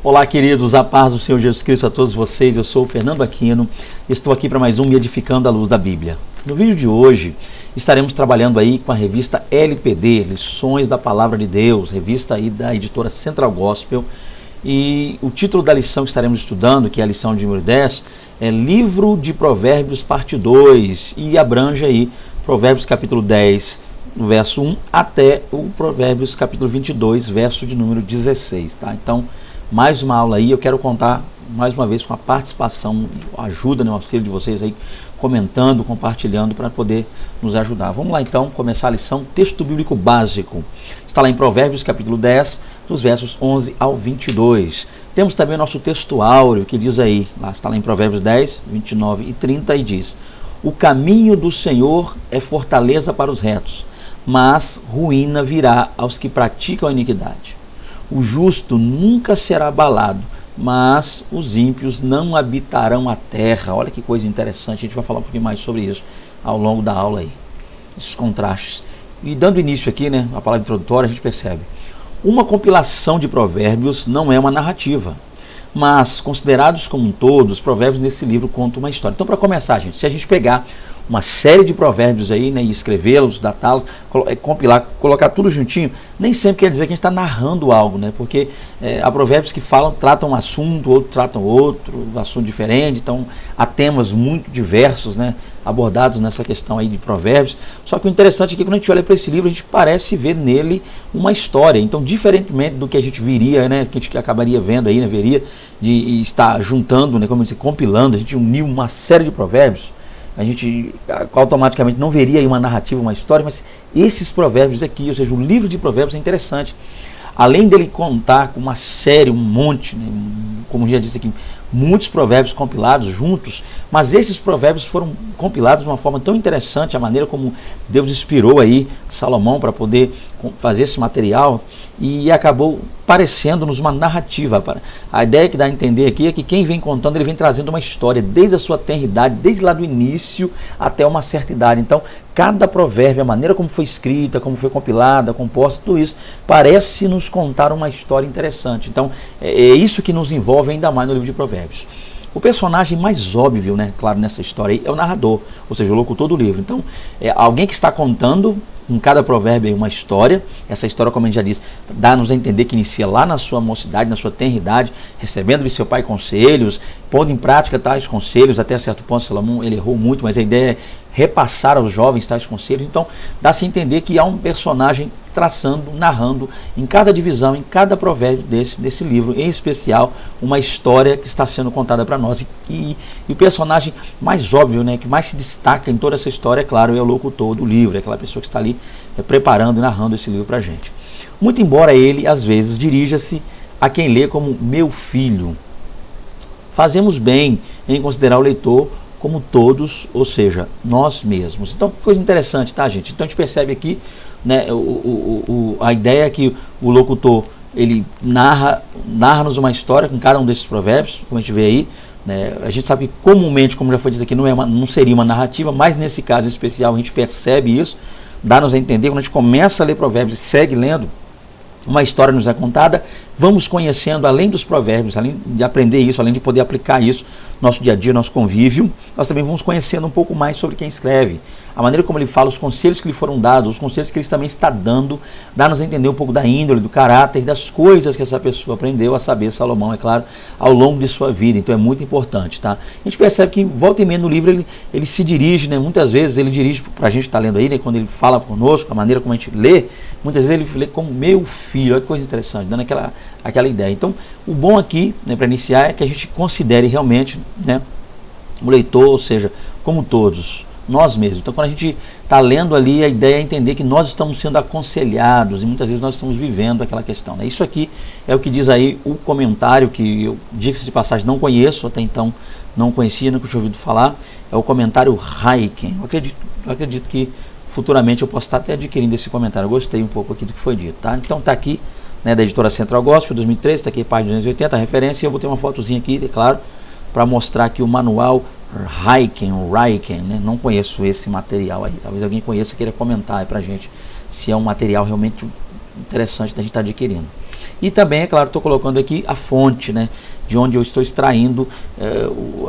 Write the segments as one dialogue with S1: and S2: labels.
S1: Olá, queridos, a paz do Senhor Jesus Cristo a todos vocês. Eu sou o Fernando Aquino e estou aqui para mais um Me Edificando à Luz da Bíblia. No vídeo de hoje estaremos trabalhando aí com a revista LPD, Lições da Palavra de Deus, revista aí da editora Central Gospel. E o título da lição que estaremos estudando, que é a lição de número 10, é Livro de Provérbios, parte 2, e abrange aí Provérbios capítulo 10, no verso 1, até o Provérbios capítulo 22, verso de número 16, tá? Então, mais uma aula aí, eu quero contar mais uma vez com a participação, a ajuda, o auxílio de vocês aí, comentando, compartilhando para poder nos ajudar. Vamos lá então, começar a lição, texto bíblico básico. Está lá em Provérbios capítulo 10, dos versos 11 ao 22. Temos também o nosso texto áureo, que diz aí, lá está lá em Provérbios 10, 29 e 30, e diz: o caminho do Senhor é fortaleza para os retos, mas ruína virá aos que praticam a iniquidade. O justo nunca será abalado, mas os ímpios não habitarão a terra. Olha que coisa interessante, a gente vai falar um pouquinho mais sobre isso ao longo da aula aí, esses contrastes. E dando início aqui, né, a palavra introdutória, a gente percebe: uma compilação de provérbios não é uma narrativa, mas considerados como um todo, os provérbios nesse livro contam uma história. Então, para começar, gente, se a gente pegar uma série de provérbios aí, né, e escrevê-los, datá-los, compilar, colocar tudo juntinho, nem sempre quer dizer que a gente está narrando algo, né? Porque há provérbios que tratam um assunto, outros tratam outro, assunto diferente, então há temas muito diversos, né, abordados nessa questão aí de provérbios. Só que o interessante é que quando a gente olha para esse livro, a gente parece ver nele uma história. Então, diferentemente do que a gente viria, né, que a gente acabaria vendo aí, né, veria de estar juntando, né, como eu disse, compilando, a gente uniu uma série de provérbios, a gente automaticamente não veria aí uma narrativa, uma história, mas esses provérbios aqui, ou seja, o livro de provérbios é interessante. Além dele contar com uma série, um monte, né, como já disse aqui, muitos provérbios compilados juntos, mas esses provérbios foram compilados de uma forma tão interessante, a maneira como Deus inspirou aí Salomão para poder fazer esse material, e acabou parecendo-nos uma narrativa. A ideia que dá a entender aqui é que quem vem contando, ele vem trazendo uma história desde a sua tenridade, desde lá do início até uma certa idade. Então, cada provérbio, a maneira como foi escrita, como foi compilada, composta, tudo isso, parece nos contar uma história interessante. Então, é isso que nos envolve ainda mais no livro de Provérbios. O personagem mais óbvio, né, claro, nessa história aí, é o narrador, ou seja, o locutor do livro. Então, é alguém que está contando em cada provérbio uma história. Essa história, como a gente já disse, dá-nos a entender que inicia lá na sua mocidade, na sua tenridade, recebendo de seu pai conselhos, pondo em prática tais conselhos. Até certo ponto, Salomão, ele errou muito, mas a ideia é repassar aos jovens tais conselhos. Então, dá-se a entender que há um personagem traçando, narrando em cada divisão, em cada provérbio desse livro, em especial, uma história que está sendo contada para nós. E o personagem mais óbvio, né, que mais se destaca em toda essa história, é claro, é o locutor do livro, é aquela pessoa que está ali preparando e narrando esse livro para a gente. Muito embora ele, às vezes, dirija-se a quem lê como meu filho, fazemos bem em considerar o leitor como todos, ou seja, nós mesmos. Então, coisa interessante, tá, gente? Então a gente percebe aqui, né, a ideia é que o locutor, ele narra-nos uma história com cada um desses provérbios, como a gente vê aí, né? A gente sabe que comumente, como já foi dito aqui, não seria uma narrativa, mas nesse caso em especial a gente percebe isso, dá-nos a entender, quando a gente começa a ler provérbios e segue lendo, uma história nos é contada, vamos conhecendo, além dos provérbios, além de aprender isso, além de poder aplicar isso no nosso dia a dia, nosso convívio, nós também vamos conhecendo um pouco mais sobre quem escreve, a maneira como ele fala, os conselhos que lhe foram dados, os conselhos que ele também está dando, dá-nos a entender um pouco da índole, do caráter, das coisas que essa pessoa aprendeu a saber, Salomão, é claro, ao longo de sua vida. Então é muito importante, tá? A gente percebe que volta e meia no livro ele se dirige, né? Muitas vezes ele dirige para a gente estar lendo aí, né? Quando ele fala conosco, a maneira como a gente lê, muitas vezes ele lê como meu filho. Olha que coisa interessante, dando aquela ideia. Então, o bom aqui, né, para iniciar, é que a gente considere realmente, né, o leitor, ou seja, como todos, nós mesmos. Então, quando a gente está lendo ali, a ideia é entender que nós estamos sendo aconselhados e muitas vezes nós estamos vivendo aquela questão, né? Isso aqui é o que diz aí o comentário, que eu, diga-se de passagem, não conheço, até então não conhecia, nunca tinha ouvido falar, é o comentário Hayken. Eu acredito que futuramente eu posso estar até adquirindo esse comentário. Eu gostei um pouco aqui do que foi dito, tá? Então está aqui, né, da editora Central Gospel, 2013, está aqui a página 280, a referência, e eu vou ter uma fotozinha aqui, é claro, para mostrar aqui o manual Hayken, né? Não conheço esse material aí, talvez alguém conheça e queira comentar aí pra gente se é um material realmente interessante da gente estar adquirindo. E também, é claro, estou colocando aqui a fonte, né, de onde eu estou extraindo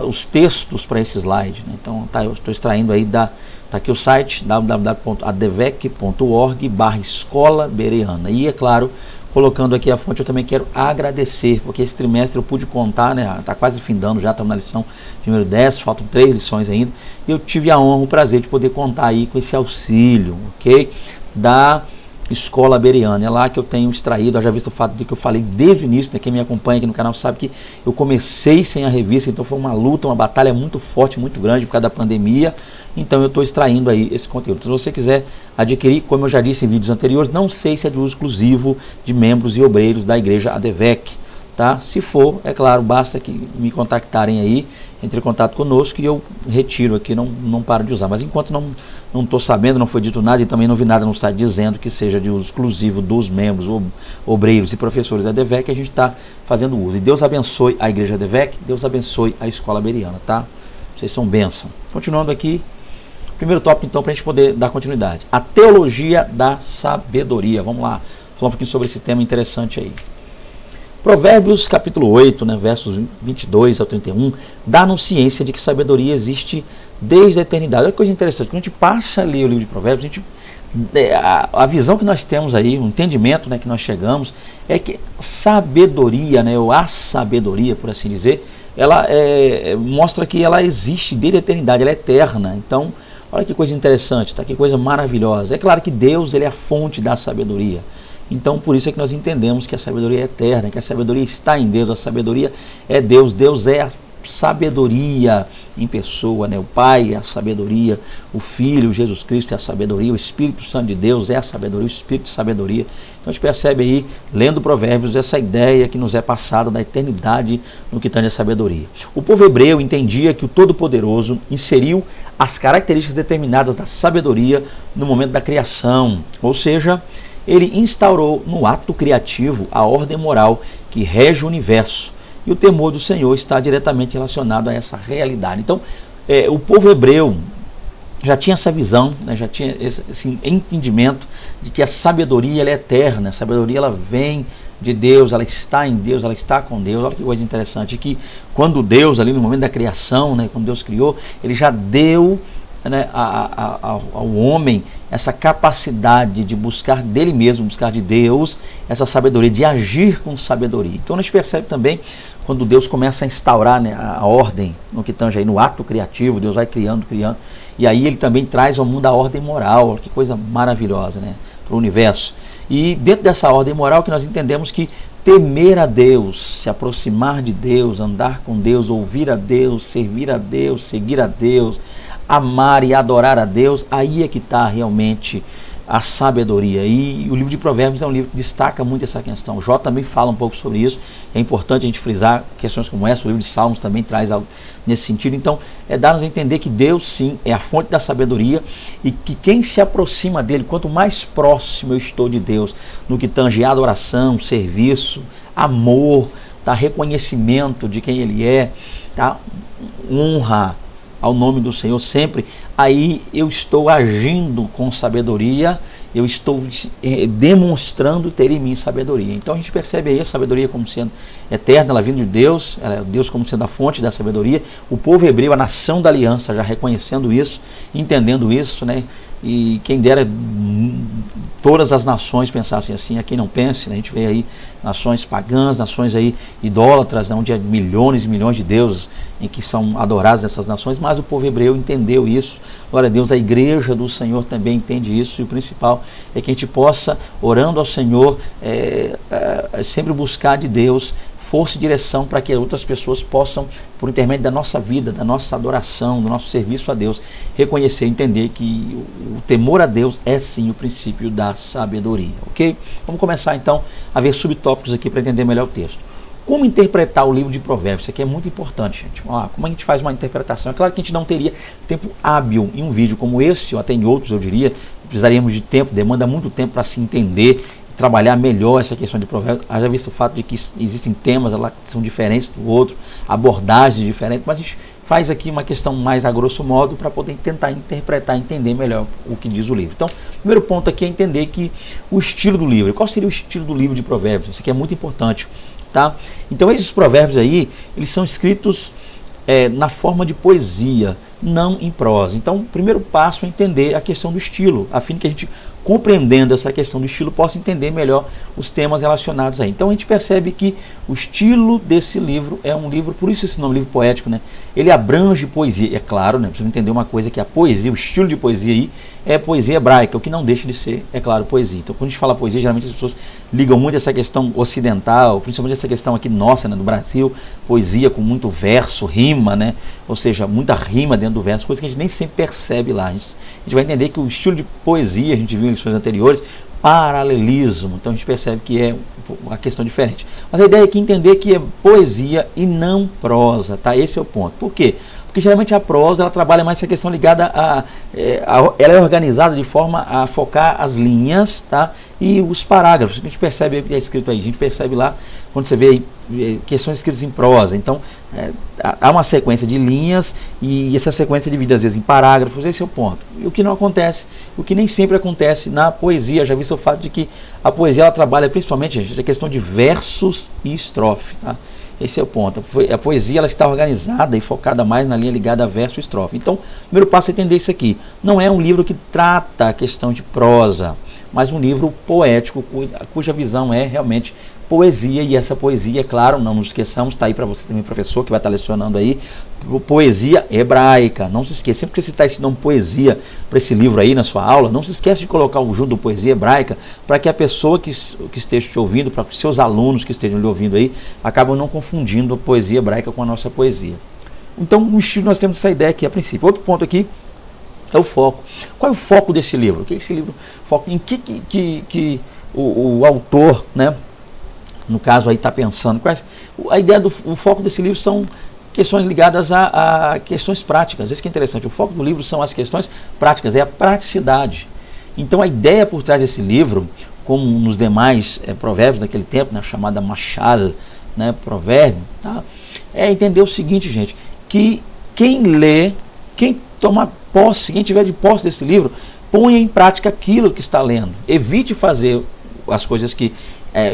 S1: os textos para esse slide, né? Então, tá, eu estou extraindo aí tá aqui o site www.advec.org/escola bereana. E, é claro, colocando aqui a fonte, eu também quero agradecer, porque esse trimestre eu pude contar, né, está quase findando já, estamos na lição número 10, faltam 3 lições ainda, e eu tive a honra, o prazer de poder contar aí com esse auxílio, ok? Da Escola Bereana. É lá que eu tenho extraído, já visto o fato de que eu falei desde o início, né, quem me acompanha aqui no canal sabe que eu comecei sem a revista, então foi uma luta, uma batalha muito forte, muito grande por causa da pandemia, então eu estou extraindo aí esse conteúdo. Então, se você quiser adquirir, como eu já disse em vídeos anteriores, não sei se é de uso exclusivo de membros e obreiros da igreja ADVEC, tá? Se for, é claro, basta que me contactarem aí, entre em contato conosco e eu retiro aqui, não paro de usar. Mas enquanto não estou sabendo, não foi dito nada e também não vi nada no site dizendo que seja de uso exclusivo dos membros, obreiros e professores da ADVEC, a gente está fazendo uso. E Deus abençoe a igreja ADVEC, Deus abençoe a Escola Bereana, tá? Vocês são bênção. Continuando aqui, primeiro tópico então, para a gente poder dar continuidade. A teologia da sabedoria. Vamos lá, falar um pouquinho sobre esse tema interessante aí. Provérbios capítulo 8, né, versos 22 ao 31, dá-nos ciência de que sabedoria existe desde a eternidade. Olha que coisa interessante, quando a gente passa a ler o livro de Provérbios, a visão que nós temos aí, o entendimento, né, que nós chegamos, é que sabedoria, né, ou a sabedoria, por assim dizer, ela mostra que ela existe desde a eternidade, ela é eterna. Então, olha que coisa interessante, tá? Que coisa maravilhosa. É claro que Deus, ele é a fonte da sabedoria. Então, por isso é que nós entendemos que a sabedoria é eterna, que a sabedoria está em Deus, a sabedoria é Deus, Deus é a sabedoria em pessoa, né? O Pai é a sabedoria, o Filho, Jesus Cristo é a sabedoria, o Espírito Santo de Deus é a sabedoria, o Espírito de sabedoria. Então a gente percebe aí, lendo Provérbios, essa ideia que nos é passada da eternidade no que tange a sabedoria. O povo hebreu entendia que o Todo-Poderoso inseriu as características determinadas da sabedoria no momento da criação, ou seja, ele instaurou no ato criativo a ordem moral que rege o universo. E o temor do Senhor está diretamente relacionado a essa realidade. Então, o povo hebreu já tinha essa visão, né, já tinha esse entendimento de que a sabedoria ela é eterna, a sabedoria ela vem de Deus, ela está em Deus, ela está com Deus. Olha que coisa interessante, que quando Deus, ali no momento da criação, né, quando Deus criou, ele já deu, né, ao homem essa capacidade de buscar dele mesmo, buscar de Deus, essa sabedoria, de agir com sabedoria. Então a gente percebe também, quando Deus começa a instaurar, né, a ordem, no que tange aí no ato criativo, Deus vai criando, e aí ele também traz ao mundo a ordem moral. Que coisa maravilhosa, né, para o universo. E dentro dessa ordem moral que nós entendemos que temer a Deus, se aproximar de Deus, andar com Deus, ouvir a Deus, servir a Deus, seguir a Deus, amar e adorar a Deus, aí é que está realmente a sabedoria. E o livro de Provérbios é um livro que destaca muito essa questão. O Jó também fala um pouco sobre isso. É importante a gente frisar questões como essa. O livro de Salmos também traz algo nesse sentido. Então, dar-nos a entender que Deus, sim, é a fonte da sabedoria e que quem se aproxima dele, quanto mais próximo eu estou de Deus, no que tange a adoração, serviço, amor, tá, reconhecimento de quem ele é, tá, honra ao nome do Senhor sempre, aí eu estou agindo com sabedoria, eu estou demonstrando ter em mim sabedoria. Então a gente percebe aí a sabedoria como sendo eterna, ela vindo de Deus, Deus como sendo a fonte da sabedoria, o povo hebreu, a nação da aliança, já reconhecendo isso, entendendo isso, né? E quem dera todas as nações pensassem assim, a quem não pense, né? A gente vê aí nações pagãs, nações aí idólatras, né? Onde há milhões e milhões de deuses em que são adorados nessas nações, mas o povo hebreu entendeu isso. Glória a Deus, a igreja do Senhor também entende isso, e o principal é que a gente possa, orando ao Senhor, sempre buscar de Deus força e direção para que outras pessoas possam, por intermédio da nossa vida, da nossa adoração, do nosso serviço a Deus, reconhecer e entender que o temor a Deus é sim o princípio da sabedoria, ok? Vamos começar então a ver subtópicos aqui para entender melhor o texto. Como interpretar o livro de Provérbios? Isso aqui é muito importante, gente. Vamos lá, como a gente faz uma interpretação? É claro que a gente não teria tempo hábil em um vídeo como esse, ou até em outros, eu diria, precisaríamos de tempo, demanda muito tempo para se entender, trabalhar melhor essa questão de Provérbios. Haja visto o fato de que existem temas lá que são diferentes do outro, abordagens diferentes, mas a gente faz aqui uma questão mais a grosso modo para poder tentar interpretar, entender melhor o que diz o livro. Então, o primeiro ponto aqui é entender que o estilo do livro. Qual seria o estilo do livro de Provérbios? Isso aqui é muito importante, tá? Então, esses provérbios aí, eles são escritos na forma de poesia, não em prosa. Então, o primeiro passo é entender a questão do estilo, a fim de que a gente, compreendendo essa questão do estilo, possa entender melhor os temas relacionados aí. Então a gente percebe que o estilo desse livro é um livro, por isso esse nome, livro poético, né? Ele abrange poesia, é claro, né? Precisa entender uma coisa, que a poesia, o estilo de poesia aí, é poesia hebraica, o que não deixa de ser, é claro, poesia. Então quando a gente fala poesia, geralmente as pessoas ligam muito essa questão ocidental, principalmente essa questão aqui nossa, né, do Brasil, poesia com muito verso, rima, né? Ou seja, muita rima dentro do verso, coisa que a gente nem sempre percebe lá. A gente vai entender que o estilo de poesia, a gente viu em lições anteriores, paralelismo, então a gente percebe que é uma questão diferente. Mas a ideia aqui é entender que é poesia e não prosa, tá? Esse é o ponto. Por quê? Porque geralmente a prosa, ela trabalha mais essa questão ligada ela é organizada de forma a focar as linhas, tá? E os parágrafos, que a gente percebe, é escrito aí, a gente percebe lá, quando você vê aí, questões escritas em prosa. Então, há uma sequência de linhas e essa sequência é dividida às vezes em parágrafos, esse é o ponto. E o que não acontece, o que nem sempre acontece na poesia, já vi o fato de que a poesia, ela trabalha principalmente, gente, a questão de versos e estrofe, tá? Esse é o ponto. A poesia, ela está organizada e focada mais na linha ligada a verso e estrofe. Então, o primeiro passo é entender isso aqui. Não é um livro que trata a questão de prosa, mas um livro poético, cuja visão é realmente poesia, e essa poesia, é claro, não nos esqueçamos, está aí para você também, professor, que vai estar lecionando aí, poesia hebraica. Não se esqueça, sempre que você citar esse nome poesia para esse livro aí na sua aula, não se esqueça de colocar o junto do poesia hebraica, para que a pessoa que esteja te ouvindo, para que os seus alunos que estejam lhe ouvindo aí, acabam não confundindo a poesia hebraica com a nossa poesia. Então, no estilo, nós temos essa ideia aqui a princípio. Outro ponto aqui é o foco. Qual é o foco desse livro? O que é esse livro foca? Em que o autor, né, no caso aí, está pensando? A ideia o foco desse livro são questões ligadas a questões práticas. Isso que é interessante. O foco do livro são as questões práticas, é a praticidade. Então a ideia por trás desse livro, como nos demais provérbios daquele tempo, né, chamada machal, né, provérbio, tá, é entender o seguinte, gente, que quem lê, quem toma posse, quem tiver de posse desse livro, ponha em prática aquilo que está lendo. Evite fazer as coisas que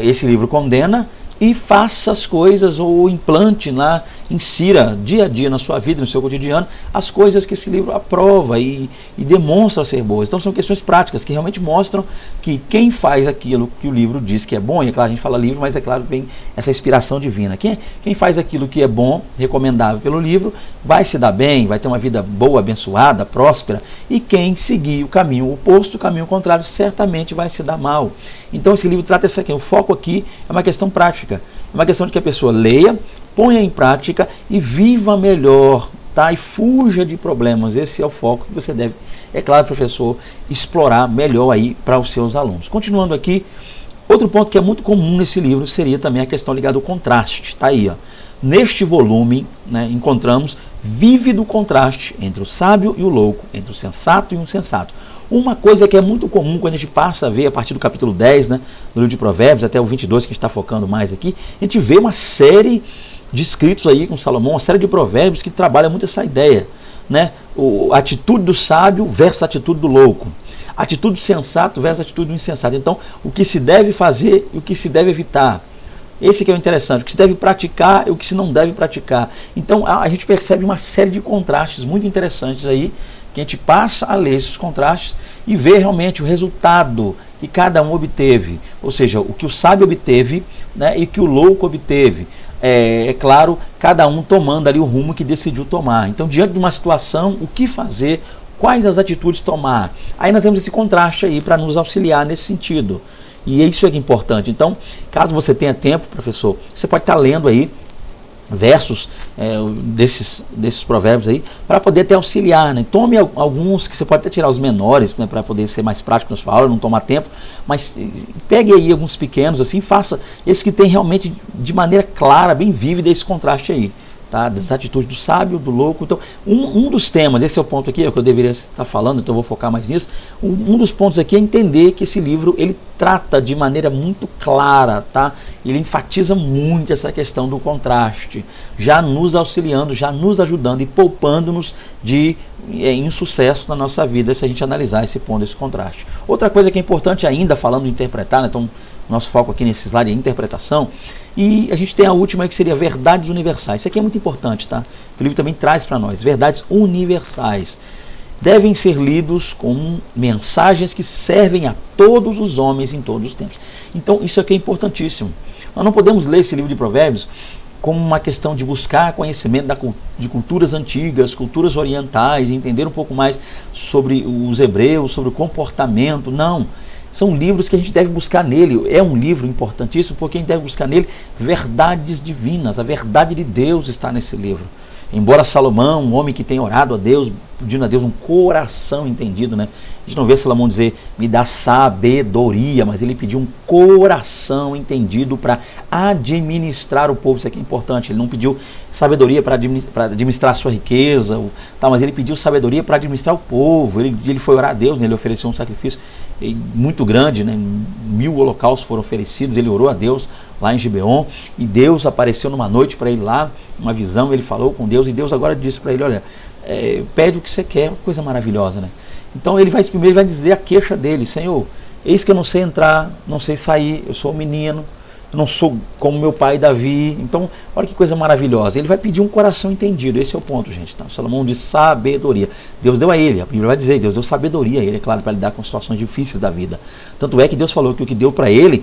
S1: esse livro condena e faça as coisas, ou implante lá, insira dia a dia na sua vida, no seu cotidiano, as coisas que esse livro aprova e demonstra ser boas. Então são questões práticas que realmente mostram que quem faz aquilo que o livro diz que é bom, e é claro, a gente fala livro, mas é claro, vem essa inspiração divina. Quem faz aquilo que é bom, recomendável pelo livro, vai se dar bem, vai ter uma vida boa, abençoada, próspera, e quem seguir o caminho oposto, o caminho contrário, certamente vai se dar mal. Então esse livro trata isso aqui. O foco aqui é uma questão prática, é uma questão de que a pessoa leia, ponha em prática e viva melhor, tá? E fuja de problemas. Esse é o foco que você deve, é claro, professor, explorar melhor aí para os seus alunos. Continuando aqui, outro ponto que é muito comum nesse livro seria também a questão ligada ao contraste. Tá aí, ó. Neste volume, né, encontramos vívido contraste entre o sábio e o louco, entre o sensato e o insensato. Uma coisa que é muito comum quando a gente passa a ver a partir do capítulo 10, né, do livro de Provérbios, até o 22, que a gente está focando mais aqui, a gente vê uma série de escritos aí com Salomão, uma série de provérbios que trabalha muito essa ideia, né? A atitude do sábio versus a atitude do louco, a atitude do sensato versus a atitude do insensato. Então, o que se deve fazer e o que se deve evitar. Esse que é o interessante, o que se deve praticar e o que se não deve praticar. Então, a gente percebe uma série de contrastes muito interessantes aí, que a gente passa a ler esses contrastes e ver realmente o resultado que cada um obteve, ou seja, o que o sábio obteve, né, e o que o louco obteve. É claro, cada um tomando ali o rumo que decidiu tomar. Então, diante de uma situação, o que fazer, quais as atitudes tomar? Aí nós temos esse contraste aí para nos auxiliar nesse sentido. E isso é importante. Então, caso você tenha tempo, professor, você pode estar lendo aí versos desses provérbios aí, para poder até auxiliar, né? Tome alguns que você pode até tirar os menores, né, para poder ser mais prático na sua aula, não tomar tempo, mas pegue aí alguns pequenos, assim, faça esse que tem realmente de maneira clara, bem vívida, esse contraste aí. tá? Das atitudes do sábio, do louco. Então, um dos temas, esse é o ponto aqui, é o que eu deveria estar falando, então eu vou focar mais nisso. Um dos pontos aqui é entender que esse livro, ele trata de maneira muito clara, tá? Ele enfatiza muito essa questão do contraste, já nos auxiliando, já nos ajudando e poupando-nos de insucesso na nossa vida, se a gente analisar esse ponto, esse contraste. Outra coisa que é importante ainda, falando de interpretar, né? Então, nosso foco aqui nesse slide é interpretação. E a gente tem a última que seria verdades universais. Isso aqui é muito importante, tá? O livro também traz para nós verdades universais. Devem ser lidos como mensagens que servem a todos os homens em todos os tempos. Então, isso aqui é importantíssimo. Nós não podemos ler esse livro de Provérbios como uma questão de buscar conhecimento de culturas antigas, culturas orientais, entender um pouco mais sobre os hebreus, sobre o comportamento. Não. São livros que a gente deve buscar nele. É um livro importantíssimo porque a gente deve buscar nele verdades divinas. A verdade de Deus está nesse livro. Embora Salomão, um homem que tem orado a Deus, pedindo a Deus um coração entendido, né? A gente não vê Salomão dizer, me dá sabedoria, mas ele pediu um coração entendido para administrar o povo. Isso aqui é importante. Ele não pediu sabedoria para administrar a sua riqueza, tá? Mas ele pediu sabedoria para administrar o povo. Ele foi orar a Deus, né? Ele ofereceu um sacrifício muito grande, né? 1000 holocaustos foram oferecidos. Ele orou a Deus lá em Gibeon, e Deus apareceu numa noite para ele lá, uma visão, ele falou com Deus, e Deus agora disse para ele, olha, pede o que você quer, coisa maravilhosa, né? Então ele vai dizer a queixa dele, Senhor, eis que eu não sei entrar, não sei sair, eu sou um menino, eu não sou como meu pai Davi. Então, olha que coisa maravilhosa. Ele vai pedir um coração entendido. Esse é o ponto, gente. Tá? Salomão diz sabedoria. Deus deu a ele, a Bíblia vai dizer, Deus deu sabedoria a ele, é claro, para lidar com situações difíceis da vida. Tanto é que Deus falou que o que deu para ele,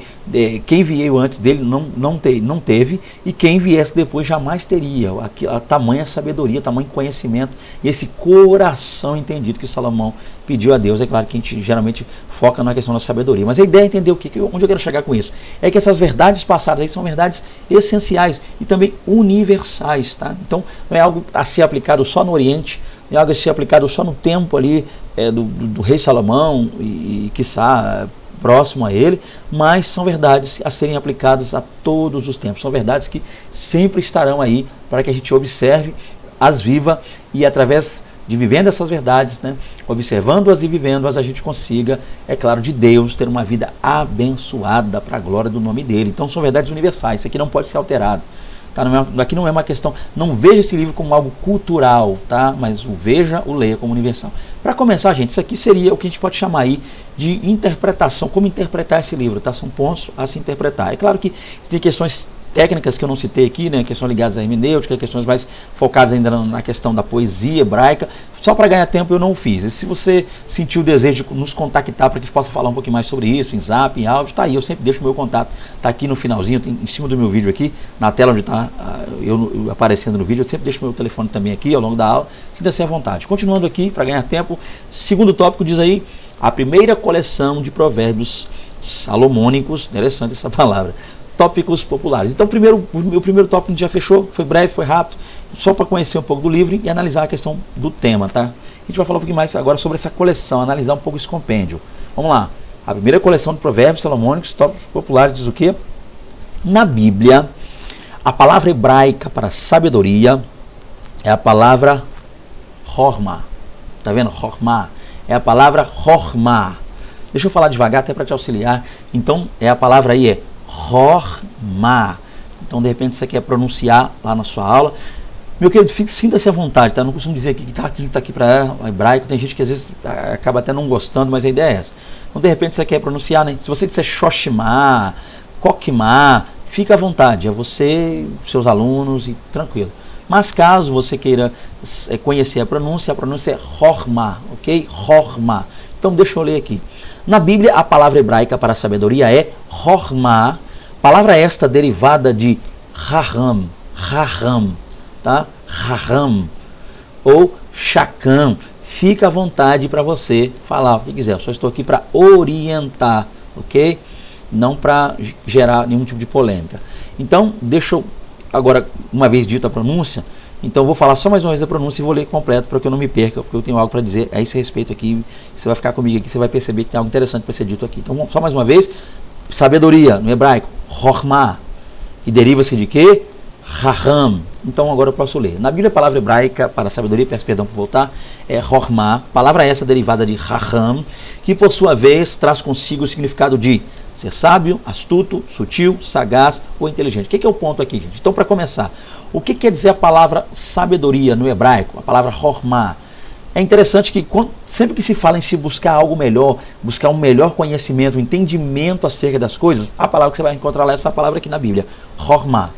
S1: quem veio antes dele não teve, e quem viesse depois jamais teria. A tamanha sabedoria, tamanho conhecimento, e esse coração entendido que Salomão pediu a Deus. É claro que a gente geralmente foca na questão da sabedoria, mas a ideia é entender onde eu quero chegar com isso. É que essas verdades passadas aí são verdades essenciais e também universais, tá? Então não é algo a ser aplicado só no Oriente, não é algo a ser aplicado só no tempo ali do rei Salomão e quiçá próximo a ele, mas são verdades a serem aplicadas a todos os tempos. São verdades que sempre estarão aí para que a gente observe, as viva, e através de vivendo essas verdades, né, observando-as e vivendo-as, a gente consiga, é claro, de Deus ter uma vida abençoada para a glória do nome dele. Então são verdades universais, isso aqui não pode ser alterado. Tá? Aqui não é uma questão, não veja esse livro como algo cultural, tá? Mas o leia como universal. Para começar, gente, isso aqui seria o que a gente pode chamar aí de interpretação, como interpretar esse livro, tá? São pontos a se interpretar. É claro que tem questões técnicas que eu não citei aqui, né, questões ligadas à hermenêutica, questões mais focadas ainda na questão da poesia hebraica. Só para ganhar tempo eu não fiz. E se você sentiu o desejo de nos contactar para que a gente possa falar um pouquinho mais sobre isso, em zap, em áudio, tá aí, eu sempre deixo o meu contato, tá aqui no finalzinho, tem em cima do meu vídeo aqui, na tela onde está eu aparecendo no vídeo, eu sempre deixo meu telefone também aqui ao longo da aula, sinta-se à vontade. Continuando aqui, para ganhar tempo, segundo tópico diz aí, a primeira coleção de provérbios salomônicos, interessante essa palavra, tópicos populares. Então, o primeiro tópico a gente já fechou, foi breve, foi rápido, só para conhecer um pouco do livro e analisar a questão do tema, tá? A gente vai falar um pouquinho mais agora sobre essa coleção, analisar um pouco esse compêndio. Vamos lá. A primeira coleção de provérbios salomônicos, tópicos populares, diz o quê? Na Bíblia, a palavra hebraica para sabedoria é a palavra horma. Tá vendo? Horma. É a palavra horma. Deixa eu falar devagar até para te auxiliar. Então, a palavra aí é Horma. Então, de repente, você quer pronunciar lá na sua aula. Meu querido, sinta-se à vontade, tá? Não costumo dizer que está aqui para hebraico. Tem gente que às vezes acaba até não gostando, mas a ideia é essa. Então, de repente, você quer pronunciar, né? Se você disser Shoshima, Kokma, fica à vontade. É você, seus alunos, e tranquilo. Mas caso você queira conhecer a pronúncia é Horma, ok? Horma. Então, deixa eu ler aqui. Na Bíblia, a palavra hebraica para sabedoria é Horma, palavra esta derivada de Raham, tá? Raham, ou Shakam. Fica à vontade para você falar o que quiser. Eu só estou aqui para orientar, ok? Não para gerar nenhum tipo de polêmica. Então, deixa eu, agora, uma vez dita a pronúncia, então eu vou falar só mais uma vez a pronúncia e vou ler completo para que eu não me perca, porque eu tenho algo para dizer a esse respeito aqui. Você vai ficar comigo aqui, você vai perceber que tem algo interessante para ser dito aqui. Então, só mais uma vez, sabedoria, no hebraico, Horma, e deriva-se de quê? Raham, Então agora eu posso ler. Na Bíblia, a palavra hebraica para sabedoria, peço perdão por voltar, é Hormá, palavra essa derivada de Raham, que por sua vez traz consigo o significado de ser sábio, astuto, sutil, sagaz ou inteligente. O que é o ponto aqui, gente? Então, para começar, o que quer dizer a palavra sabedoria no hebraico? A palavra Hormá. É interessante que sempre que se fala em se buscar algo melhor, buscar um melhor conhecimento, um entendimento acerca das coisas, a palavra que você vai encontrar lá é essa palavra aqui na Bíblia, Hormá.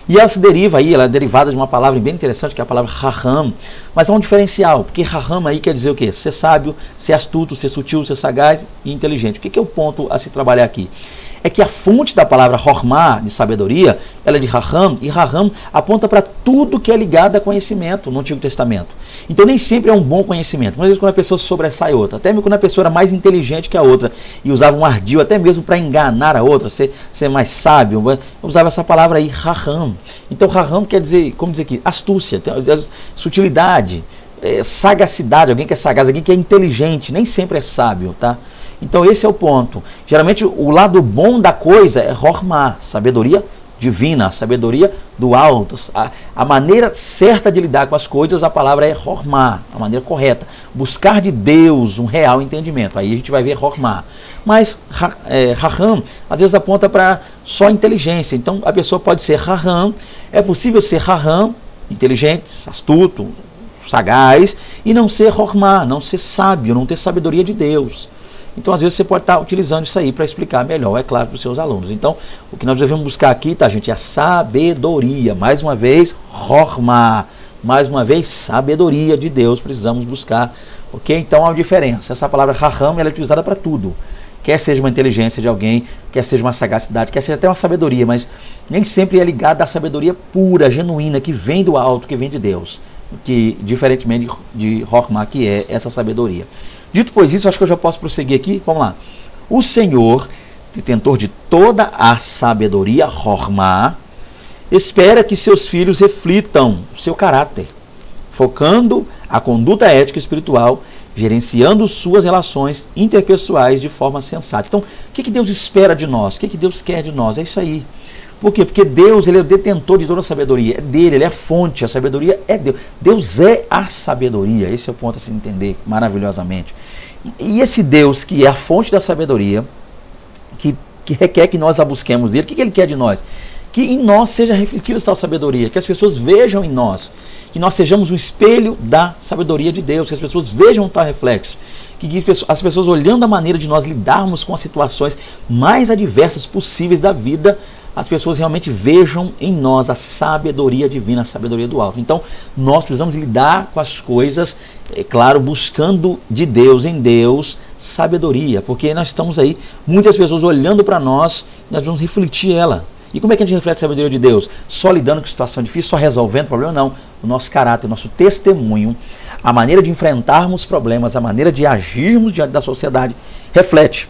S1: E ela se deriva aí, ela é derivada de uma palavra bem interessante, que é a palavra Raham, mas há um diferencial, porque Raham aí quer dizer o quê? Ser sábio, ser astuto, ser sutil, ser sagaz e inteligente. O que é o ponto a se trabalhar aqui? É que a fonte da palavra Hormá, de sabedoria, ela é de Raham, e Raham aponta para tudo que é ligado a conhecimento no Antigo Testamento. Então nem sempre é um bom conhecimento. Às vezes quando a pessoa sobressai outra, até mesmo quando a pessoa era mais inteligente que a outra, e usava um ardil até mesmo para enganar a outra, ser mais sábio, usava essa palavra aí, Raham. Então Raham quer dizer, como dizer aqui, astúcia, sutilidade, sagacidade, alguém que é sagaz, alguém que é inteligente, nem sempre é sábio, tá? Então esse é o ponto. Geralmente o lado bom da coisa é Hormá, sabedoria divina, sabedoria do alto. A maneira certa de lidar com as coisas, a palavra é Hormá, a maneira correta. Buscar de Deus um real entendimento. Aí a gente vai ver Hormá. Mas Raham, às vezes aponta para só inteligência. Então a pessoa pode ser Raham, é possível ser Raham, inteligente, astuto, sagaz, e não ser Hormá, não ser sábio, não ter sabedoria de Deus. Então, às vezes, você pode estar utilizando isso aí para explicar melhor, é claro, para os seus alunos. Então, o que nós devemos buscar aqui, tá, gente, é a sabedoria. Mais uma vez, Hormá. Mais uma vez, sabedoria de Deus, precisamos buscar. Ok? Então, há uma diferença. Essa palavra Raham, ela é utilizada para tudo. Quer seja uma inteligência de alguém, quer seja uma sagacidade, quer seja até uma sabedoria, mas nem sempre é ligada à sabedoria pura, genuína, que vem do alto, que vem de Deus. Que, diferentemente de Hormá, que é essa sabedoria. Dito pois isso, acho que eu já posso prosseguir aqui. Vamos lá. O Senhor, detentor de toda a sabedoria, Hormá, espera que seus filhos reflitam o seu caráter, focando a conduta ética e espiritual, gerenciando suas relações interpessoais de forma sensata. Então, o que Deus espera de nós? O que Deus quer de nós? É isso aí. Por quê? Porque Deus, ele é o detentor de toda a sabedoria. É dele, ele é a fonte, a sabedoria é Deus. Deus é a sabedoria. Esse é o ponto a se entender maravilhosamente. E esse Deus que é a fonte da sabedoria, que requer que nós a busquemos dele, o que ele quer de nós? Que em nós seja refletida essa sabedoria, que as pessoas vejam em nós, que nós sejamos um espelho da sabedoria de Deus, que as pessoas vejam tal reflexo, que as pessoas olhando a maneira de nós lidarmos com as situações mais adversas possíveis da vida, as pessoas realmente vejam em nós a sabedoria divina, a sabedoria do alto. Então, nós precisamos lidar com as coisas, é claro, buscando de Deus, em Deus, sabedoria, porque nós estamos aí, muitas pessoas olhando para nós, nós vamos refletir ela. E como é que a gente reflete a sabedoria de Deus? Só lidando com situação difícil, só resolvendo o problema? Não. O nosso caráter, o nosso testemunho, a maneira de enfrentarmos problemas, a maneira de agirmos diante da sociedade, reflete,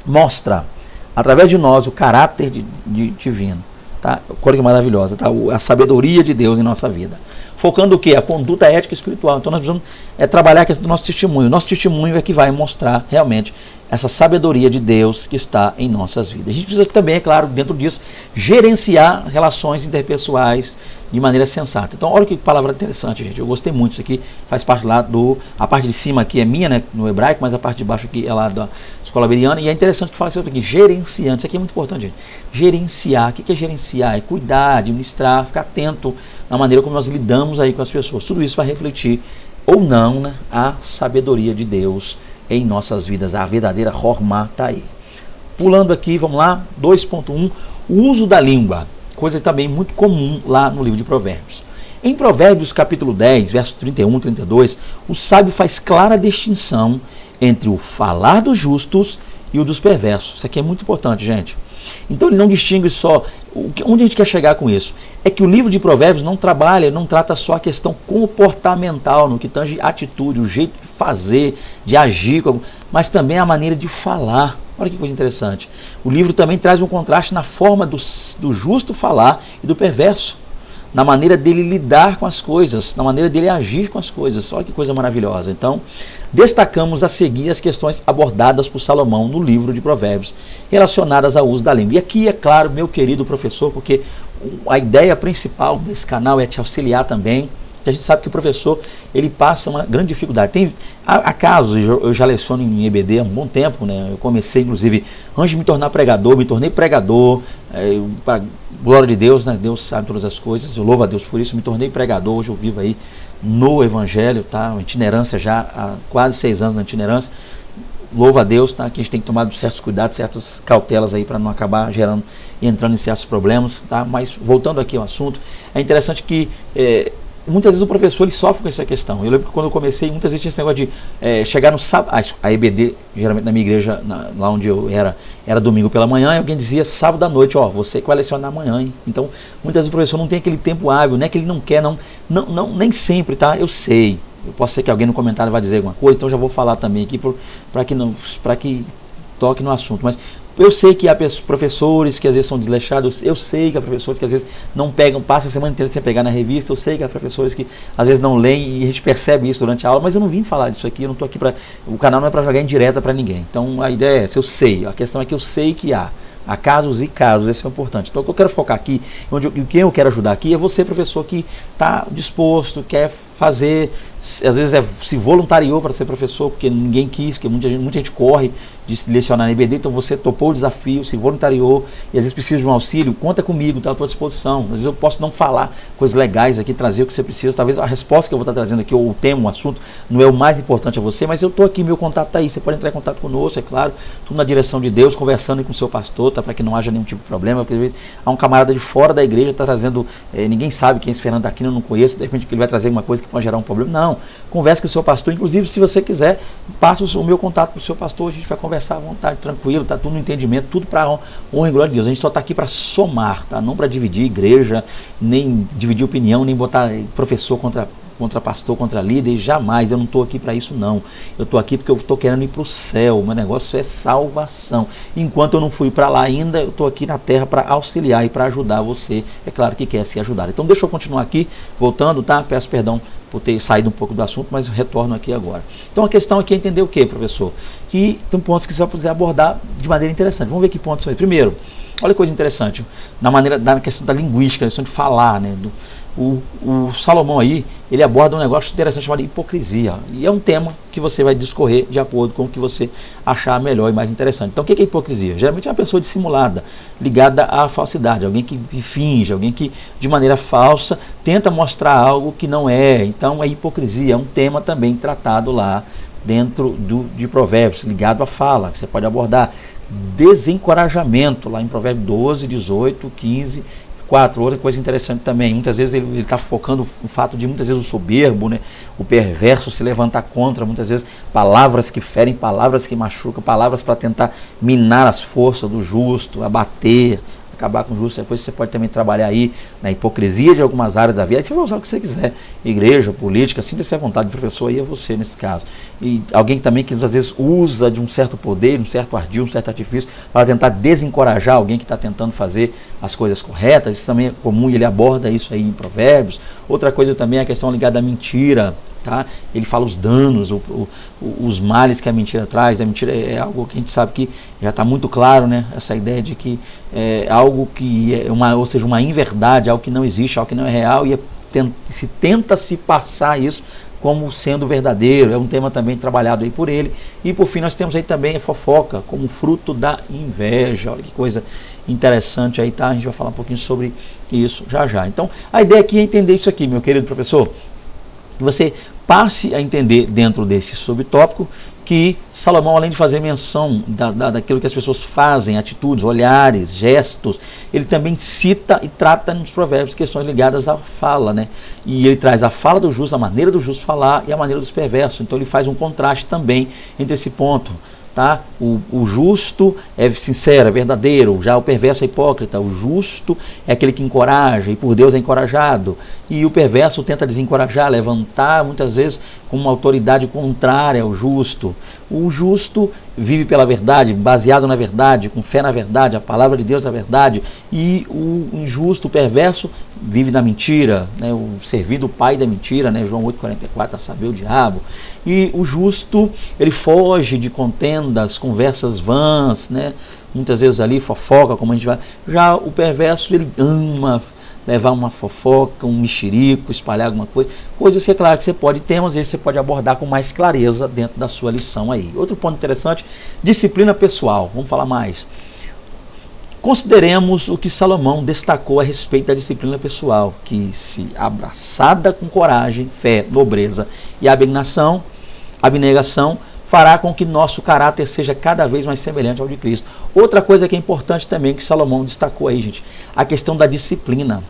S1: mostra, através de nós, o caráter divino. Tá? Coisa maravilhosa, tá? A sabedoria de Deus em nossa vida. Focando o quê? A conduta ética e espiritual. Então nós precisamos trabalhar a questão do nosso testemunho. O nosso testemunho é que vai mostrar realmente essa sabedoria de Deus que está em nossas vidas. A gente precisa também, é claro, dentro disso, gerenciar relações interpessoais de maneira sensata. Então, olha que palavra interessante, gente. Eu gostei muito disso aqui. Faz parte lá a parte de cima aqui é minha, né, no hebraico, mas a parte de baixo aqui é lá da Escola Bereana. E é interessante que fala isso aqui, gerenciando. Isso aqui é muito importante, gente. Gerenciar. O que é gerenciar? É cuidar, administrar, ficar atento na maneira como nós lidamos aí com as pessoas. Tudo isso vai refletir ou não, né, a sabedoria de Deus em nossas vidas. A verdadeira Hormá está aí. Pulando aqui, vamos lá, 2.1, o uso da língua. Coisa também muito comum lá no livro de Provérbios. Em Provérbios capítulo 10, versos 31 e 32, o sábio faz clara distinção entre o falar dos justos e o dos perversos. Isso aqui é muito importante, gente. Então ele não distingue só. Onde a gente quer chegar com isso? É que o livro de Provérbios não trata só a questão comportamental, no que tange atitude, o jeito de fazer, de agir, mas também a maneira de falar. Olha que coisa interessante. O livro também traz um contraste na forma do justo falar e do perverso, na maneira dele lidar com as coisas, na maneira dele agir com as coisas. Olha que coisa maravilhosa. Então, destacamos a seguir as questões abordadas por Salomão no livro de Provérbios, relacionadas ao uso da língua. E aqui, é claro, meu querido professor, porque a ideia principal desse canal é te auxiliar também, que a gente sabe que o professor, ele passa uma grande dificuldade. Há casos, eu já leciono em EBD há um bom tempo, né? Eu comecei, inclusive, antes de me tornar pregador, me tornei pregador, para glória de Deus, né? Deus sabe todas as coisas, eu louvo a Deus por isso, me tornei pregador, hoje eu vivo aí no Evangelho, tá? Itinerância já, há quase 6 anos na itinerância, louvo a Deus, tá? Que a gente tem que tomar certos cuidados, certas cautelas aí para não acabar entrando em certos problemas, tá? Mas voltando aqui ao assunto, é interessante que muitas vezes o professor ele sofre com essa questão. Eu lembro que quando eu comecei, muitas vezes tinha esse negócio de chegar no sábado, a EBD, geralmente na minha igreja, lá onde eu era domingo pela manhã, e alguém dizia sábado à noite, você que vai lecionar amanhã, hein? Então, muitas vezes o professor não tem aquele tempo hábil, não é que ele não quer, nem sempre, tá? Eu sei. Eu posso ser que alguém no comentário vai dizer alguma coisa, então já vou falar também aqui para que toque no assunto. Mas eu sei que há professores que às vezes são desleixados, eu sei que há professores que às vezes não pegam, passam a semana inteira sem pegar na revista, eu sei que há professores que às vezes não leem e a gente percebe isso durante a aula, mas eu não vim falar disso aqui, eu não estou aqui para... O canal não é para jogar indireta para ninguém. Então a ideia é essa, eu sei, a questão é que eu sei que há casos e casos, esse é o importante. Então o que eu quero focar aqui, quem eu quero ajudar aqui é você, professor, que está disposto, quer fazer, às vezes se voluntariou para ser professor, porque ninguém quis, porque muita gente corre de se lecionar na EBD, então você topou o desafio, se voluntariou, e às vezes precisa de um auxílio, conta comigo, está à tua disposição. Às vezes eu posso não falar coisas legais aqui, trazer o que você precisa, talvez a resposta que eu vou estar trazendo aqui, ou o tema, o assunto, não é o mais importante a você, mas eu estou aqui, meu contato está aí, você pode entrar em contato conosco, é claro, tudo na direção de Deus, conversando com o seu pastor, tá, para que não haja nenhum tipo de problema, porque às vezes há um camarada de fora da igreja, está trazendo, ninguém sabe quem é esse Fernando Aquino, eu não conheço, de repente ele vai trazer alguma coisa que pode gerar um problema. Não, converse com o seu pastor, inclusive se você quiser, passa o meu contato para o seu pastor, a gente vai conversar à vontade, tranquilo, tá tudo no entendimento, tudo para honra e glória de Deus. A gente só está aqui para somar, tá? Não para dividir igreja, nem dividir opinião, nem botar professor contra pastor, contra líder, jamais, eu não estou aqui para isso não. Eu estou aqui porque eu estou querendo ir para o céu, o meu negócio é salvação. Enquanto eu não fui para lá ainda, eu estou aqui na terra para auxiliar e para ajudar você, é claro que quer se ajudar. Então deixa eu continuar aqui, voltando, tá? Peço perdão por ter saído um pouco do assunto, mas retorno aqui agora. Então a questão aqui é entender o que, professor? Que tem pontos que você vai poder abordar de maneira interessante. Vamos ver que pontos são aí. Primeiro, olha que coisa interessante, na questão da linguística, na questão de falar, né? O Salomão aí, ele aborda um negócio interessante chamado hipocrisia. E é um tema que você vai discorrer de acordo com o que você achar melhor e mais interessante. Então o que é hipocrisia? Geralmente é uma pessoa dissimulada, ligada à falsidade, alguém que finge, alguém que de maneira falsa tenta mostrar algo que não é. Então a hipocrisia é um tema também tratado lá dentro de Provérbios, ligado à fala, que você pode abordar. Desencorajamento, lá em Provérbios 12, 18, 15... Outra coisa interessante também, muitas vezes ele está focando o fato de muitas vezes o soberbo, né, o perverso se levantar contra, muitas vezes palavras que ferem, palavras que machucam, palavras para tentar minar as forças do justo, abater, acabar com o justo. Depois você pode também trabalhar aí na hipocrisia de algumas áreas da vida, aí você vai usar o que você quiser, igreja, política, sinta-se à vontade, professor, aí é você nesse caso. E alguém também que às vezes usa de um certo poder, um certo ardil, um certo artifício, para tentar desencorajar alguém que está tentando fazer as coisas corretas, isso também é comum e ele aborda isso aí em Provérbios. Outra coisa também é a questão ligada à mentira, tá? Ele fala os danos, os males que a mentira traz. A mentira é algo que a gente sabe que já está muito claro, né? Essa ideia de que é algo que é uma inverdade, algo que não existe, algo que não é real, e se tenta se passar isso como sendo verdadeiro. É um tema também trabalhado aí por ele. E por fim nós temos aí também a fofoca como fruto da inveja. Olha que coisa interessante aí, tá? A gente vai falar um pouquinho sobre isso já já. Então a ideia aqui é entender isso aqui, meu querido professor, que você passe a entender dentro desse subtópico que Salomão, além de fazer menção daquilo que as pessoas fazem, atitudes, olhares, gestos, ele também cita e trata nos provérbios questões ligadas à fala, né? E ele traz a fala do justo, a maneira do justo falar e a maneira dos perversos. Então ele faz um contraste também entre esse ponto. Tá? O justo é sincero, é verdadeiro, já o perverso é hipócrita. O justo é aquele que encoraja e por Deus é encorajado, e o perverso tenta desencorajar, levantar muitas vezes com uma autoridade contrária ao justo. O justo vive pela verdade, baseado na verdade, com fé na verdade, a palavra de Deus é a verdade, e o injusto, o perverso, vive na mentira, né? O servido pai da mentira, né? João 8,44, a saber o diabo. E o justo, ele foge de contendas, conversas vãs, né? Muitas vezes ali fofoca, como a gente vai. Já o perverso, ele ama levar uma fofoca, um mexerico, espalhar alguma coisa. Coisas que é claro que você pode ter, mas às vezes você pode abordar com mais clareza dentro da sua lição aí. Outro ponto interessante, disciplina pessoal. Vamos falar mais. Consideremos o que Salomão destacou a respeito da disciplina pessoal, que se abraçada com coragem, fé, nobreza e abnegação, fará com que nosso caráter seja cada vez mais semelhante ao de Cristo. Outra coisa que é importante também, que Salomão destacou aí, gente, a questão da disciplina.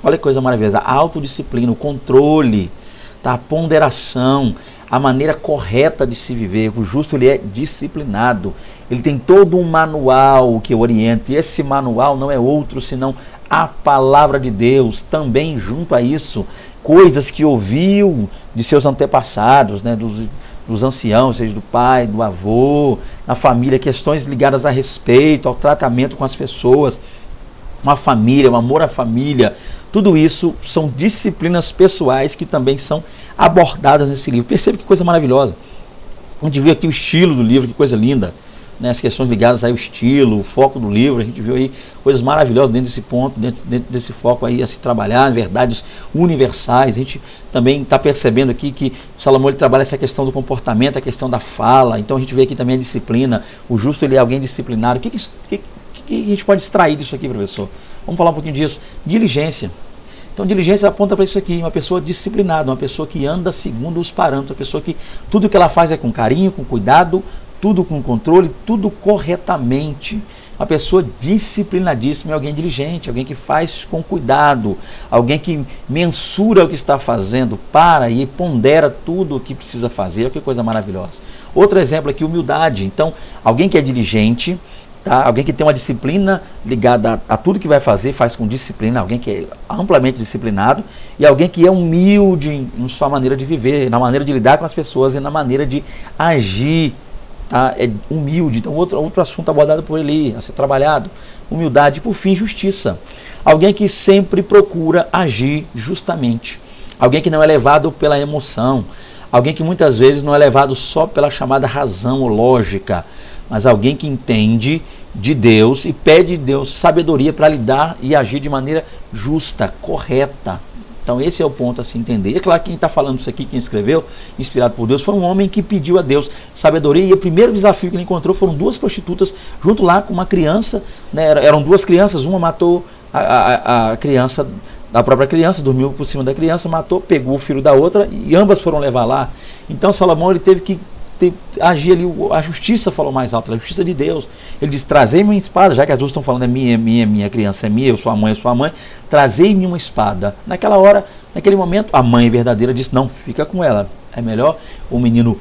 S1: Olha que coisa maravilhosa, a autodisciplina, o controle, tá? A ponderação, a maneira correta de se viver. O justo, ele é disciplinado, ele tem todo um manual que orienta, e esse manual não é outro senão a palavra de Deus. Também junto a isso, coisas que ouviu de seus antepassados, né, dos anciãos, seja do pai, do avô, na família, questões ligadas a respeito, ao tratamento com as pessoas, uma família, o amor à família, tudo isso são disciplinas pessoais que também são abordadas nesse livro. Percebe que coisa maravilhosa. A gente viu aqui o estilo do livro, que coisa linda, né? As questões ligadas ao estilo, o foco do livro, a gente viu aí coisas maravilhosas dentro desse ponto, dentro desse foco aí a se trabalhar, verdades universais. A gente também está percebendo aqui que Salomão, ele trabalha essa questão do comportamento, a questão da fala. Então a gente vê aqui também a disciplina, o justo, ele é alguém disciplinado. O que a gente pode extrair disso aqui, professor? Vamos falar um pouquinho disso. Diligência. Então, diligência aponta para isso aqui, uma pessoa disciplinada, uma pessoa que anda segundo os parâmetros, uma pessoa que tudo que ela faz é com carinho, com cuidado, tudo com controle, tudo corretamente. Uma pessoa disciplinadíssima é alguém diligente, alguém que faz com cuidado, alguém que mensura o que está fazendo, para e pondera tudo o que precisa fazer. Que coisa maravilhosa. Outro exemplo aqui, humildade. Então, alguém que é diligente, tá? Alguém que tem uma disciplina ligada a tudo que vai fazer, faz com disciplina, alguém que é amplamente disciplinado, e alguém que é humilde em sua maneira de viver, na maneira de lidar com as pessoas e na maneira de agir, tá? É humilde. Então outro assunto abordado por ele a ser trabalhado, humildade. E por fim, justiça. Alguém que sempre procura agir justamente, alguém que não é levado pela emoção, alguém que muitas vezes não é levado só pela chamada razão ou lógica, mas alguém que entende de Deus e pede de Deus sabedoria para lidar e agir de maneira justa, correta. Então esse é o ponto a se entender. É claro que quem está falando isso aqui, quem escreveu, inspirado por Deus, foi um homem que pediu a Deus sabedoria, e o primeiro desafio que ele encontrou foram duas prostitutas junto lá com uma criança, né? Eram duas crianças, uma matou a criança, a própria criança, dormiu por cima da criança, matou, pegou o filho da outra, e ambas foram levar lá. Então Salomão, ele teve que agir ali, a justiça falou mais alto, a justiça de Deus. Ele diz: trazei-me uma espada, já que as duas estão falando é minha, criança é minha, eu sou a mãe, trazei-me uma espada. Naquela hora, naquele momento, a mãe verdadeira disse: não, fica com ela, é melhor o menino,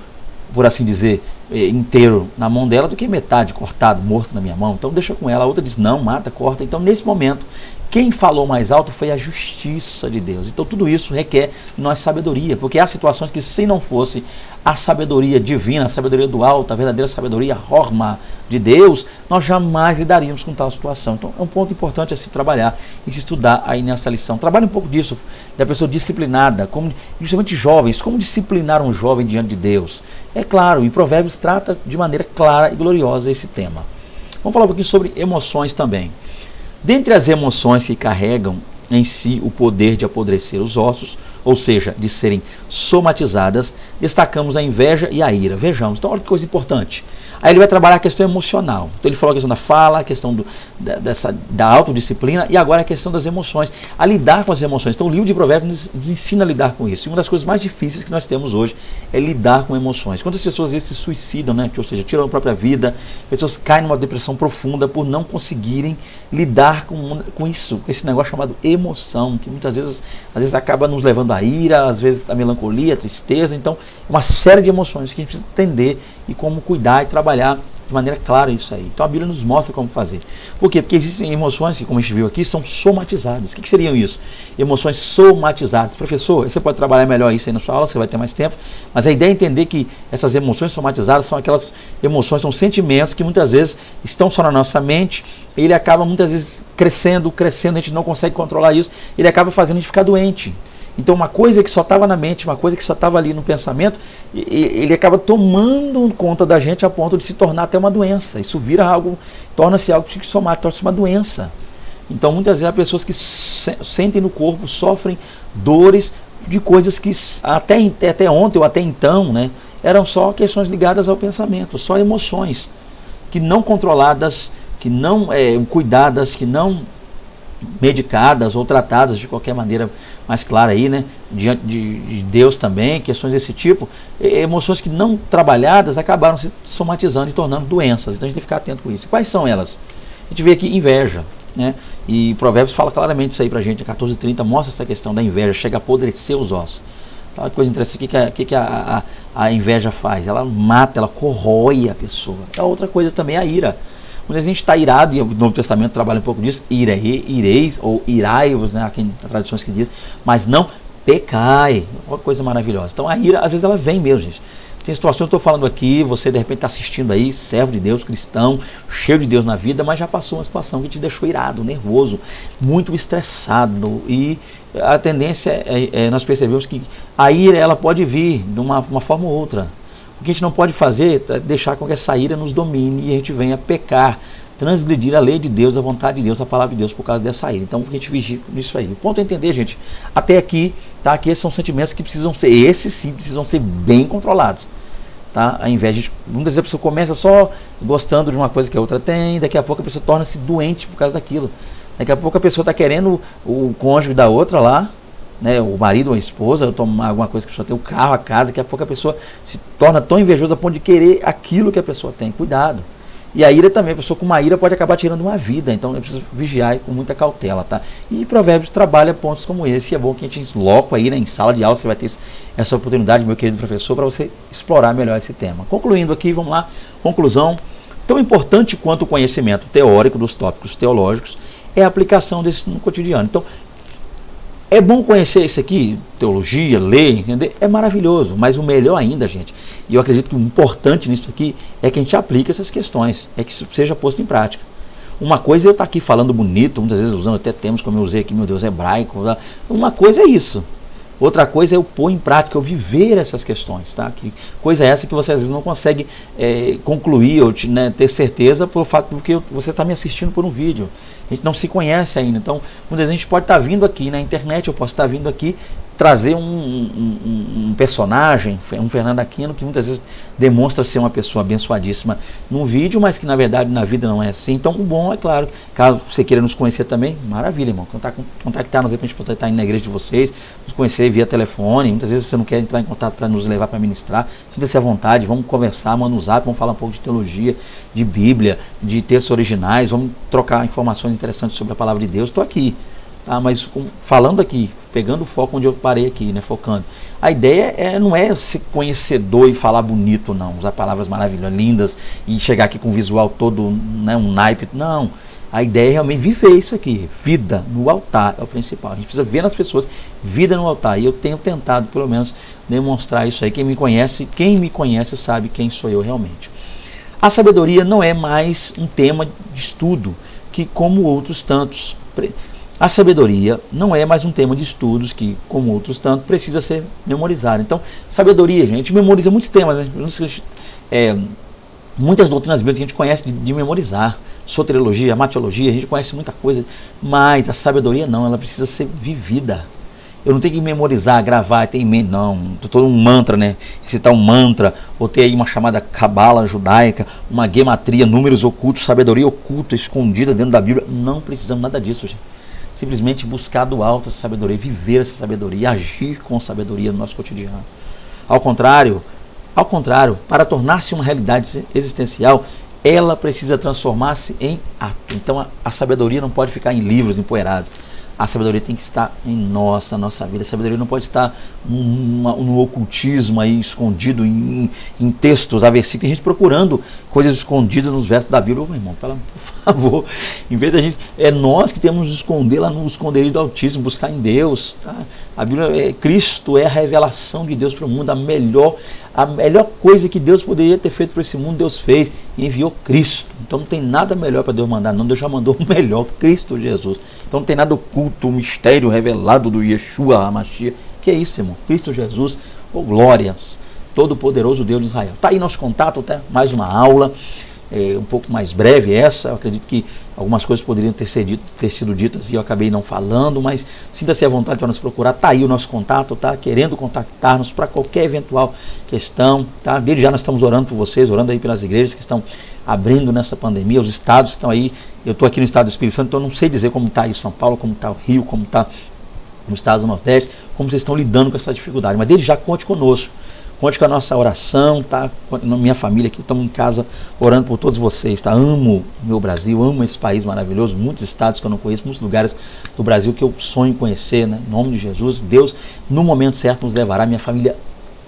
S1: por assim dizer, inteiro na mão dela do que metade cortado, morto na minha mão, então deixa com ela. A outra diz: não, mata, corta. Então nesse momento, quem falou mais alto foi a justiça de Deus. Então tudo isso requer de nós sabedoria, porque há situações que, se não fosse a sabedoria divina, a sabedoria do alto, a verdadeira sabedoria horma de Deus, nós jamais lidaríamos com tal situação. Então é um ponto importante a se trabalhar e se estudar aí nessa lição. Trabalhe um pouco disso, da pessoa disciplinada, como, justamente jovens, como disciplinar um jovem diante de Deus. É claro, em Provérbios trata de maneira clara e gloriosa esse tema. Vamos falar um pouquinho sobre emoções também. Dentre as emoções que carregam em si o poder de apodrecer os ossos, ou seja, de serem somatizadas, destacamos a inveja e a ira. Vejamos, então olha que coisa importante. Aí ele vai trabalhar a questão emocional. Então ele falou a questão da fala, a questão da autodisciplina, e agora a questão das emoções, a lidar com as emoções. Então o livro de Provérbios nos ensina a lidar com isso. E uma das coisas mais difíceis que nós temos hoje é lidar com emoções. Quantas pessoas às vezes se suicidam, né? Ou seja, tiram a própria vida, pessoas caem numa depressão profunda por não conseguirem lidar com isso, com esse negócio chamado emoção, que muitas vezes, acaba nos levando à ira, às vezes a melancolia, a tristeza. Então uma série de emoções que a gente precisa entender e como cuidar e trabalhar de maneira clara isso aí. Então a Bíblia nos mostra como fazer. Por quê? Porque existem emoções que, como a gente viu aqui, são somatizadas. O que seriam isso? Emoções somatizadas. Professor, você pode trabalhar melhor isso aí na sua aula, você vai ter mais tempo, mas a ideia é entender que essas emoções somatizadas são aquelas emoções, são sentimentos que muitas vezes estão só na nossa mente, e ele acaba muitas vezes crescendo, a gente não consegue controlar isso, ele acaba fazendo a gente ficar doente. Então uma coisa que só estava na mente, uma coisa que só estava ali no pensamento, ele acaba tomando conta da gente a ponto de se tornar até uma doença. Isso vira algo, torna-se algo psicossomático, torna-se uma doença. Então muitas vezes há pessoas que sentem no corpo, sofrem dores de coisas que até ontem ou até então, né, eram só questões ligadas ao pensamento, só emoções que não controladas, que não cuidadas, que não medicadas ou tratadas de qualquer maneira mais clara aí, né, diante de Deus também, questões desse tipo, emoções que não trabalhadas acabaram se somatizando e tornando doenças. Então a gente tem que ficar atento com isso. E quais são elas? A gente vê aqui inveja, né, e Provérbios fala claramente isso aí pra gente, 14:30 mostra essa questão da inveja, chega a apodrecer os ossos. Tá, coisa interessante, o que a inveja faz? Ela mata, ela corrói a pessoa. A outra coisa também é a ira. Quando a gente está irado, e o Novo Testamento trabalha um pouco disso, ireis, ou irai-vos, né, aqui nas traduções que diz, mas não pecai. Uma coisa maravilhosa. Então a ira, às vezes, ela vem mesmo, gente. Tem situações que eu estou falando aqui, você de repente está assistindo aí, servo de Deus, cristão, cheio de Deus na vida, mas já passou uma situação que te deixou irado, nervoso, muito estressado, e a tendência nós percebemos que a ira, ela pode vir de uma forma ou outra. O que a gente não pode fazer é deixar com que essa ira nos domine e a gente venha pecar, transgredir a lei de Deus, a vontade de Deus, a palavra de Deus por causa dessa ira. Então a gente vigia nisso aí. O ponto é entender, gente, até aqui, tá? Que esses são sentimentos que precisam ser, esses sim, precisam ser bem controlados. Tá? Ao invés de, muitas vezes a pessoa começa só gostando de uma coisa que a outra tem, daqui a pouco a pessoa torna-se doente por causa daquilo. Daqui a pouco a pessoa está querendo o cônjuge da outra lá, né, o marido ou a esposa, tomar alguma coisa que a pessoa tem, o carro, a casa, daqui a pouco a pessoa se torna tão invejosa a ponto de querer aquilo que a pessoa tem. Cuidado. E a ira também, a pessoa com uma ira pode acabar tirando uma vida, então é preciso vigiar com muita cautela, tá? E Provérbios trabalha pontos como esse, e é bom que a gente loco aí, né, em sala de aula, você vai ter essa oportunidade, meu querido professor, para você explorar melhor esse tema. Concluindo aqui, vamos lá, conclusão. Tão importante quanto o conhecimento teórico dos tópicos teológicos é a aplicação desse no cotidiano. Então, é bom conhecer isso aqui, teologia, ler, entender, é maravilhoso, mas o melhor ainda, gente, e eu acredito que o importante nisso aqui é que a gente aplique essas questões, é que isso seja posto em prática. Uma coisa é eu estar aqui falando bonito, muitas vezes usando até termos como eu usei aqui, meu Deus, hebraico, uma coisa é isso. Outra coisa é eu pôr em prática, eu viver essas questões, tá? Que coisa é essa que você às vezes não consegue concluir ou ter certeza por fato porque você está me assistindo por um vídeo. A gente não se conhece ainda, então muitas vezes a gente pode estar vindo aqui na internet, eu posso estar vindo aqui trazer um personagem, um Fernando Aquino, que muitas vezes demonstra ser uma pessoa abençoadíssima num vídeo, mas que na verdade na vida não é assim. Então o bom é claro, caso você queira nos conhecer também, maravilha, irmão, contactar-nos aí para a gente poder estar indo na igreja de vocês, nos conhecer via telefone. Muitas vezes você não quer entrar em contato para nos levar para ministrar, sinta-se à vontade, vamos conversar, manda um zap, vamos falar um pouco de teologia, de Bíblia, de textos originais, vamos trocar informações interessantes sobre a palavra de Deus. Estou aqui. Ah, mas falando aqui, pegando o foco onde eu parei aqui, né, focando. A ideia não é ser conhecedor e falar bonito, não, usar palavras maravilhosas, lindas, e chegar aqui com um visual todo, né, um naipe, não. A ideia é realmente viver isso aqui, vida no altar é o principal. A gente precisa ver nas pessoas, vida no altar, e eu tenho tentado, pelo menos, demonstrar isso aí. Quem me conhece sabe quem sou eu realmente. A sabedoria não é mais um tema de estudo, que como outros tantos... A sabedoria não é mais um tema de estudos que, como outros tantos, precisa ser memorizado. Então, sabedoria, gente memoriza muitos temas, né? Muitas doutrinas bíblicas que a gente conhece de memorizar. Soteriologia, matiologia, a gente conhece muita coisa, mas a sabedoria não, ela precisa ser vivida. Eu não tenho que memorizar, gravar, ter em mente, não, todo um mantra, né? Recitar um mantra, ou ter aí uma chamada cabala judaica, uma gematria, números ocultos, sabedoria oculta, escondida dentro da Bíblia. Não precisamos nada disso, gente. Simplesmente buscar do alto essa sabedoria, viver essa sabedoria, agir com sabedoria no nosso cotidiano. Ao contrário, para tornar-se uma realidade existencial, ela precisa transformar-se em ato. Então a sabedoria não pode ficar em livros empoeirados. A sabedoria tem que estar em nós, na nossa vida. A sabedoria não pode estar no ocultismo aí, escondido em textos, a versículos. Tem gente procurando coisas escondidas nos versos da Bíblia. Ô, meu irmão, por favor, em vez da gente, é nós que temos que esconder lá no esconderijo do Altíssimo, buscar em Deus. Tá? A Bíblia, Cristo é a revelação de Deus para o mundo, a melhor coisa que Deus poderia ter feito para esse mundo, Deus fez e enviou Cristo. Então não tem nada melhor para Deus mandar, não. Deus já mandou o melhor, Cristo Jesus. Então não tem nada oculto, o mistério revelado do Yeshua HaMashiach. Que é isso, irmão? Cristo Jesus, glória, todo-poderoso Deus de Israel. Está aí nosso contato, tá? Mais uma aula, um pouco mais breve essa. Eu acredito que algumas coisas poderiam ter sido ditas e eu acabei não falando, mas sinta-se à vontade para nos procurar. Está aí o nosso contato, tá? Querendo contactar-nos para qualquer eventual questão, tá? Desde já nós estamos orando por vocês, orando aí pelas igrejas que estão abrindo nessa pandemia, os estados estão aí. Eu estou aqui no estado do Espírito Santo, então eu não sei dizer como está aí São Paulo, como está o Rio, como está no estado do Nordeste, como vocês estão lidando com essa dificuldade. Mas desde já conte conosco, conte com a nossa oração, tá? Minha família aqui, estamos em casa orando por todos vocês, tá? Amo o meu Brasil, amo esse país maravilhoso, muitos estados que eu não conheço, muitos lugares do Brasil que eu sonho em conhecer, né? Em nome de Jesus, Deus no momento certo nos levará. Minha família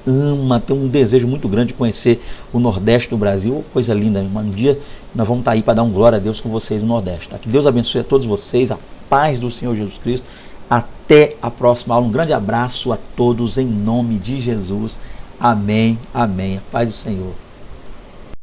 S1: ama, tem um desejo muito grande de conhecer o Nordeste do Brasil. Coisa linda, irmão. Um dia nós vamos estar aí para dar glória a Deus com vocês no Nordeste, tá? Que Deus abençoe a todos vocês, a paz do Senhor Jesus Cristo. Até a próxima aula. Um grande abraço a todos em nome de Jesus. Amém, amém. A paz do Senhor.